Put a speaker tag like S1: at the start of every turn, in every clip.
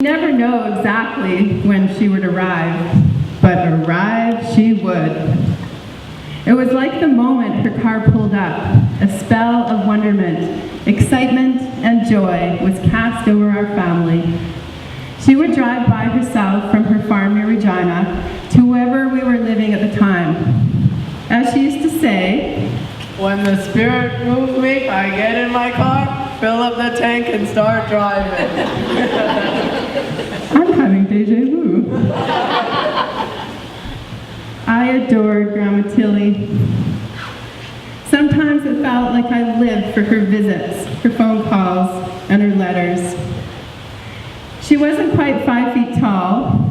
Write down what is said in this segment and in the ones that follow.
S1: Never know exactly when she would arrive, but arrive she would. It was like the moment her car pulled up, a spell of wonderment, excitement, and joy was cast over our family. She would drive by herself from her farm near Regina to wherever we were living at the time. As she used to say,
S2: "When the Spirit moves me, I get in my car, fill up the tank, and start driving."
S1: I'm having deja vu. I adored Grandma Tilly. Sometimes it felt like I lived for her visits, her phone calls, and her letters. She wasn't quite 5 feet tall.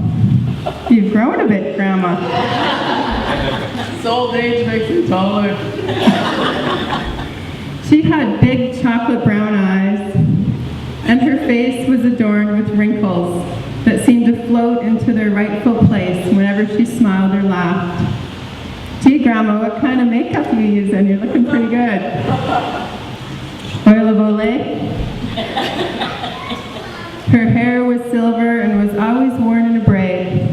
S1: You've grown a bit, Grandma.
S2: This old age makes me taller.
S1: She had big chocolate brown eyes, and her face was adorned with wrinkles that seemed to float into their rightful place whenever she smiled or laughed. Gee, Grandma, what kind of makeup are you using? You're looking pretty good. Oil of Olay? Her hair was silver and was always worn in a braid.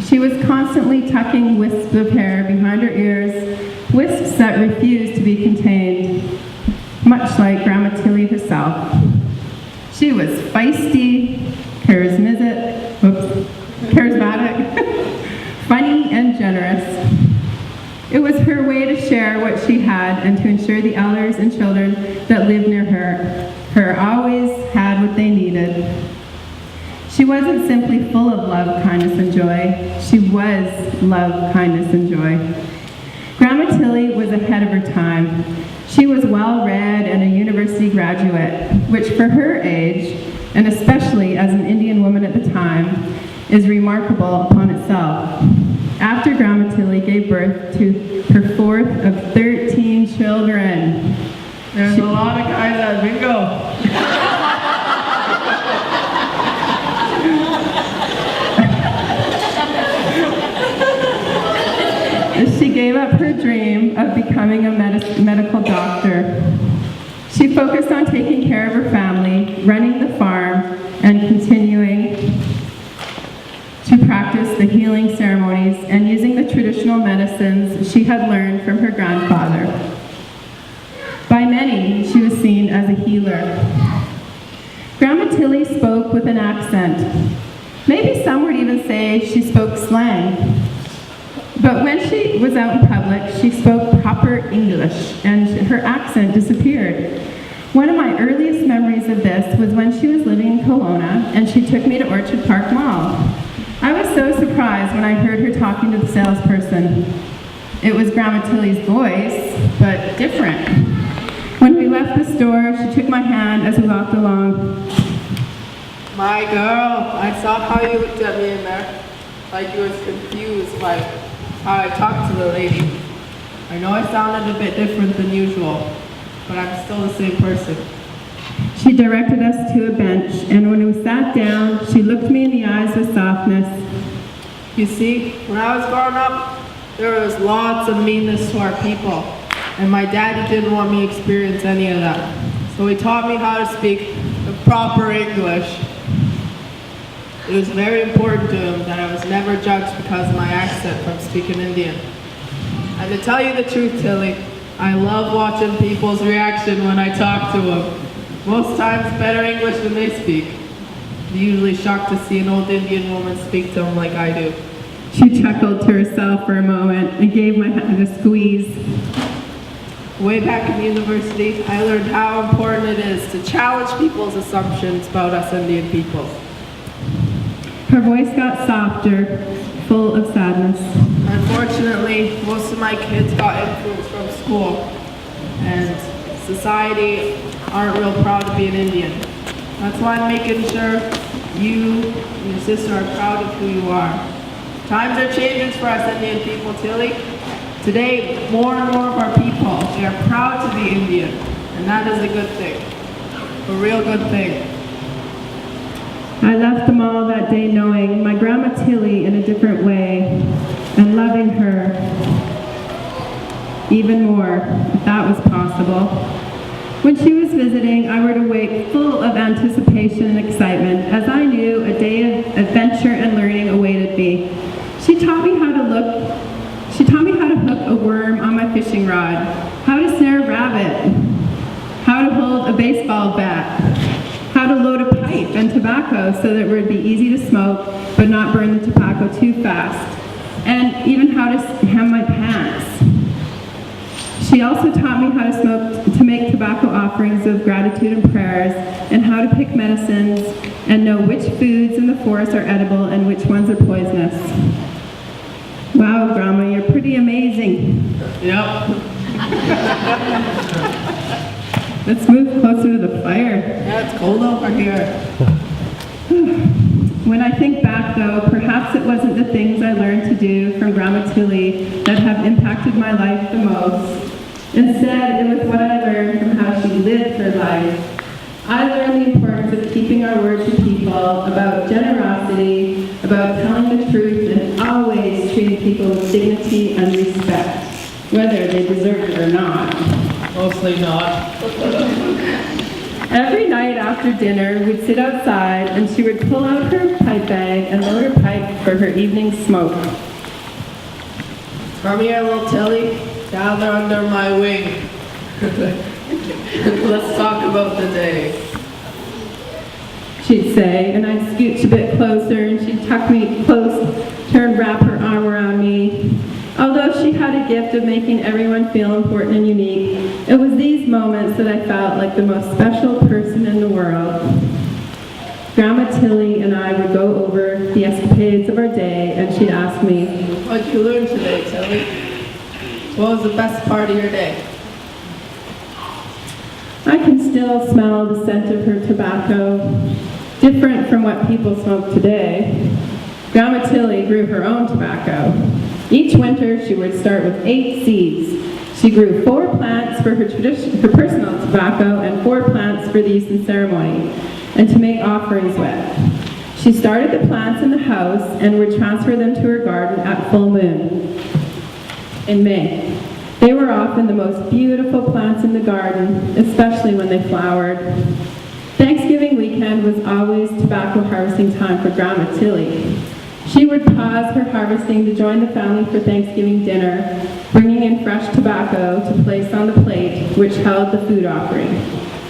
S1: She was constantly tucking wisps of hair behind her ears, wisps that refused to be contained, much like Grandma Tilly herself. She was feisty, charismatic, funny, and generous. It was her way to share what she had and to ensure the elders and children that lived near her always had what they needed. She wasn't simply full of love, kindness, and joy. She was love, kindness, and joy. Grandma Tilly was ahead of her time. She was well-read and a university graduate, which for her age, and especially as an Indian woman at the time, is remarkable upon itself. After Grandma Tilly gave birth to her fourth of 13 children.
S2: There's a lot of guys at bingo.
S1: She gave up her dream of becoming a medical doctor. She focused on taking care of her family, running the farm, and continuing to practice the healing ceremonies and using the traditional medicines she had learned from her grandfather. By many, she was seen as a healer. Grandma Tilly spoke with an accent. Maybe some would even say she spoke slang. But when she was out in public, she spoke proper English, and her accent disappeared. One of my earliest memories of this was when she was living in Kelowna, and she took me to Orchard Park Mall. I was so surprised when I heard her talking to the salesperson. It was Grandma Tilly's voice, but different. When we left the store, she took my hand as we walked along.
S2: My girl, I saw how you looked at me in there, like you was confused by how I talked to the lady. I know I sounded a bit different than usual, but I'm still the same person.
S1: She directed us to a bench, and when we sat down, she looked me in the eyes with softness.
S2: You see, when I was growing up, there was lots of meanness to our people, and my daddy didn't want me to experience any of that. So he taught me how to speak the proper English. It was very important to him that I was never judged because of my accent from speaking Indian. And to tell you the truth, Tilly, I love watching people's reaction when I talk to them. Most times better English than they speak. They're usually shocked to see an old Indian woman speak to them like I do.
S1: She chuckled to herself for a moment and gave my hand a squeeze.
S2: Way back in university, I learned how important it is to challenge people's assumptions about us Indian people.
S1: Her voice got softer, full of sadness.
S2: Unfortunately, most of my kids got influence from school, and society aren't real proud to be an Indian. That's why I'm making sure you and your sister are proud of who you are. Times are changing for us Indian people, Tilly. Today, more and more of our people, they are proud to be Indian, and that is a good thing, a real good thing.
S1: I left the mall that day knowing my Grandma Tilly in a different way and loving her even more, if that was possible. When she was visiting, I would awake full of anticipation and excitement, as I knew tobacco so that it would be easy to smoke but not burn the tobacco too fast, and even how to hem my pants. She also taught me how to make tobacco offerings of gratitude and prayers, and how to pick medicines and know which foods in the forest are edible and which ones are poisonous. Wow, Grandma, you're pretty amazing.
S2: Yep.
S1: Let's move closer to the fire.
S2: Yeah, it's cold over here.
S1: When I think back, though, perhaps it wasn't the things I learned to do from Grandma Tilly that have impacted my life the most. Instead, it was what I learned from how she lived her life. I learned the importance of keeping our word to people, about generosity, about telling the truth, and always treating people with dignity and respect, whether they deserve it or not.
S2: Mostly not.
S1: Every night after dinner, we'd sit outside and she would pull out her pipe bag and load her pipe for her evening smoke.
S2: Come here, little Tilly. Gather under my wing. Let's talk about the day.
S1: She'd say, and I'd scooch a bit closer and she'd tuck me close, wrap her arm around me. Although she had a gift of making everyone feel important and unique, it was these moments that I felt like the most special person in the world. Grandma Tilly and I would go over the escapades of our day, and she'd ask me,
S2: What'd you learn today, Tilly? What was the best part of your day?
S1: I can still smell the scent of her tobacco, different from what people smoke today. Grandma Tilly grew her own tobacco. Each winter, she would start with 8 seeds. She grew 4 plants for her personal tobacco and 4 plants for the use in ceremony, and to make offerings with. She started the plants in the house and would transfer them to her garden at full moon in May. They were often the most beautiful plants in the garden, especially when they flowered. Thanksgiving weekend was always tobacco harvesting time for Grandma Tilly. She would pause her harvesting to join the family for Thanksgiving dinner, bringing in fresh tobacco to place on the plate, which held the food offering.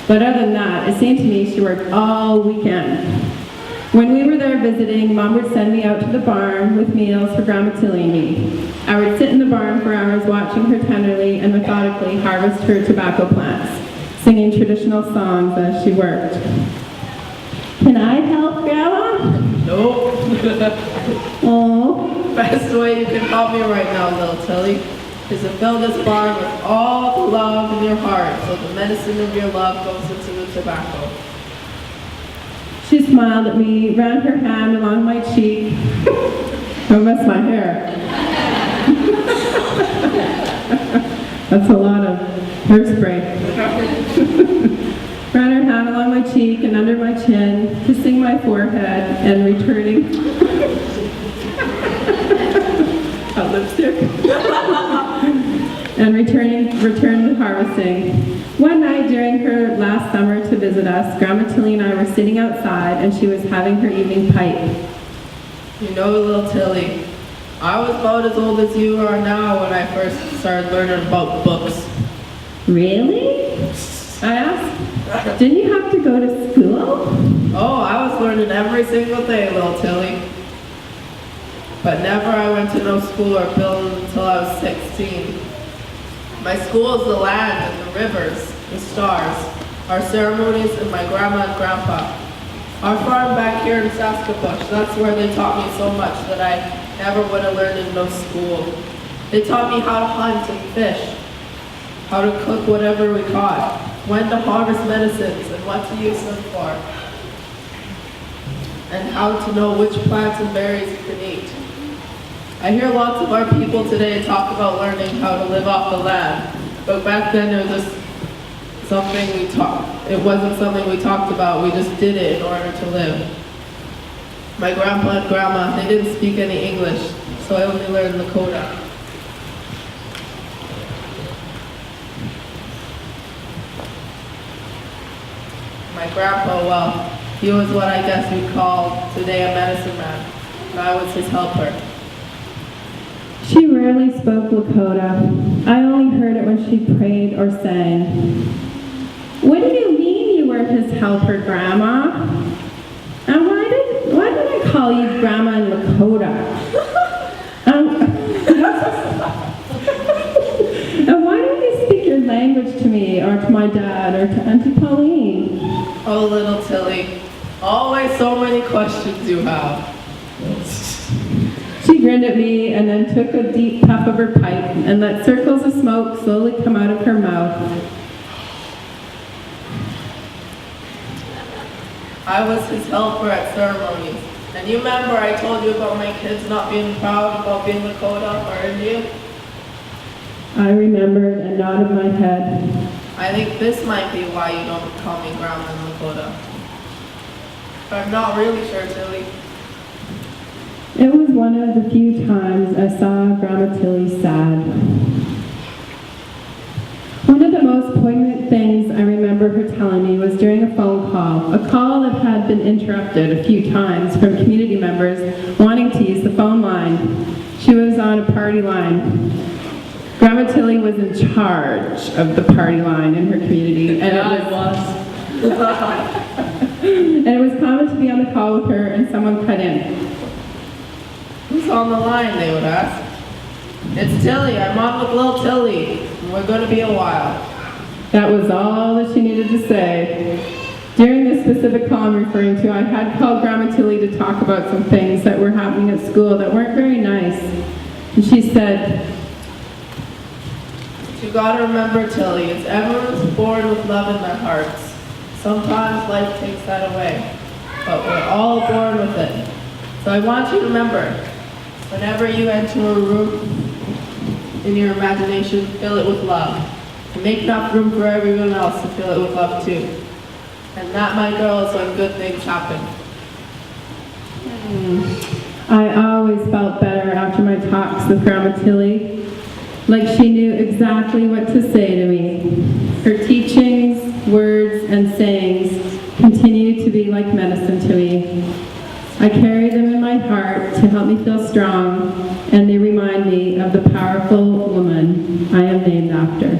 S1: But other than that, it seemed to me she worked all weekend. When we were there visiting, Mom would send me out to the barn with meals for Grandma Tilly and me. I would sit in the barn for hours watching her tenderly and methodically harvest her tobacco plants, singing traditional songs as she worked. Can I help, Grandma?
S2: Nope.
S1: Oh.
S2: Best way you can help me right now, little Tilly, is to fill this barn with all the love in your heart, so the medicine of your love goes into the tobacco.
S1: She smiled at me, ran her hand along my cheek. Don't mess my hair. That's a lot of hairspray. Ran her hand along my cheek and under my chin, kissing my forehead and returning a lipstick. And returned to harvesting. One night during her last summer to visit us, Grandma Tilly and I were sitting outside and she was having her evening pipe.
S2: You know, little Tilly, I was about as old as you are now when I first started learning about books.
S1: Really? I asked. Didn't you have to go to school?
S2: Oh, I was learning every single day, little Tilly. But never I went to no school or building until I was 16. My school is the land and the rivers, the stars, our ceremonies, and my grandma and grandpa. Our farm back here in Saskatchewan, that's where they taught me so much that I never would have learned in no school. They taught me how to hunt and fish, how to cook whatever we caught, when to harvest medicines and what to use them for, and how to know which plants and berries you can eat. I hear lots of our people today talk about learning how to live off the land, but back then it was just something we talked. It wasn't something we talked about. We just did it in order to live. My grandpa and grandma, they didn't speak any English, so I only learned Lakota. My grandpa, well, he was what I guess we'd call today a medicine man, and I was his helper.
S1: She rarely spoke Lakota. I only heard it when she prayed or sang. What do you mean you were his helper, Grandma? call you Grandma in Lakota. And why don't you speak your language to me, or to my dad, or to Auntie Pauline?
S2: Oh, little Tilly, always so many questions you have.
S1: She grinned at me and then took a deep puff of her pipe and let circles of smoke slowly come out of her mouth.
S2: I was his helper at ceremonies. And you remember I told you about my kids not being proud about being Lakota or Indian?
S1: I remembered and nodded my head.
S2: I think this might be why you don't call me Grandma in Lakota. But I'm not really sure, Tilly.
S1: It was one of the few times I saw Grandma Tilly sad. One of the most poignant things I remember her telling me was during a phone call, a call that had been interrupted a few times from community members wanting to use the phone line. She was on a party line. Grandma Tilly was in charge of the party line in her community, and it was common to be on the call with her and someone cut in.
S2: Who's on the line, they would ask. It's Tilly, I'm on with little Tilly. We're going to be a while.
S1: That was all that she needed to say. During this specific call I'm referring to, I had called Grandma Tilly to talk about some things that were happening at school that weren't very nice. And she said,
S2: You gotta remember, Tilly, is everyone's born with love in their hearts. Sometimes life takes that away, but we're all born with it. So I want you to remember, whenever you enter a room, in your imagination, fill it with love. And make enough room for everyone else to fill it with love too. And that, my girl, is when good things happen.
S1: I always felt better after my talks with Grandma Tilly, like she knew exactly what to say to me. Her teachings, words, and sayings continue to be like medicine to me. I carry them in my heart to help me feel strong, and they remind me of the powerful woman I am named after.